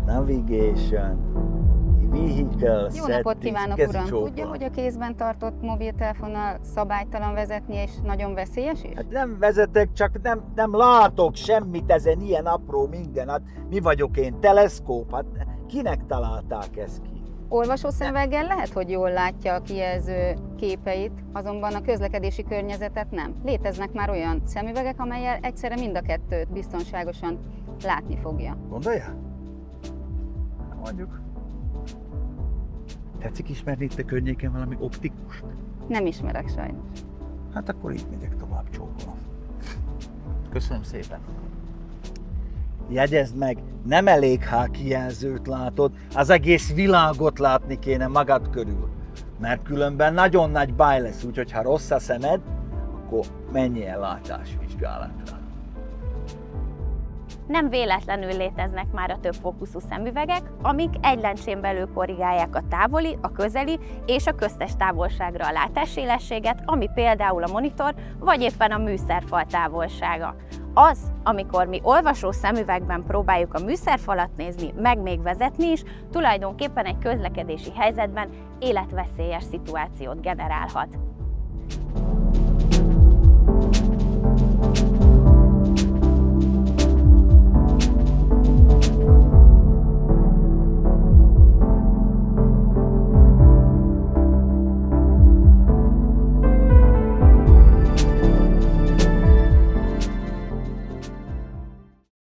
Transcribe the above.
navigation, vehicle, Jó napot kívánok, uram! Tudja, hogy a kézben tartott mobiltelefonnal szabálytalan vezetni és nagyon veszélyes is? Hát nem vezetek, csak nem látok semmit ezen ilyen apró minden. Hát mi vagyok én, teleszkóp? Hát kinek találták ezt ki? Olvasószemüveggel lehet, hogy jól látja a kijelző képeit, azonban a közlekedési környezetet nem. Léteznek már olyan szemüvegek, amellyel egyszerre mind a kettőt biztonságosan látni fogja. Gondolja? Mondjuk. Tetszik ismerni itt a környéken valami optikust? Nem ismerek sajnos. Hát akkor így megyek tovább, csókolom. Köszönöm szépen. Jegyezd meg, nem elég, ha kijelzőt látod, az egész világot látni kéne magad körül. Mert különben nagyon nagy baj lesz, úgyhogy ha rossz a szemed, akkor menjél látásvizsgálatra. Nem véletlenül léteznek már a többfókuszú szemüvegek, amik egy lencsén belül korrigálják a távoli, a közeli és a köztes távolságra a látásélességet, ami például a monitor vagy éppen a műszerfal távolsága. Az, amikor mi olvasó szemüvegben próbáljuk a műszerfalat nézni, meg még vezetni is, tulajdonképpen egy közlekedési helyzetben életveszélyes szituációt generálhat.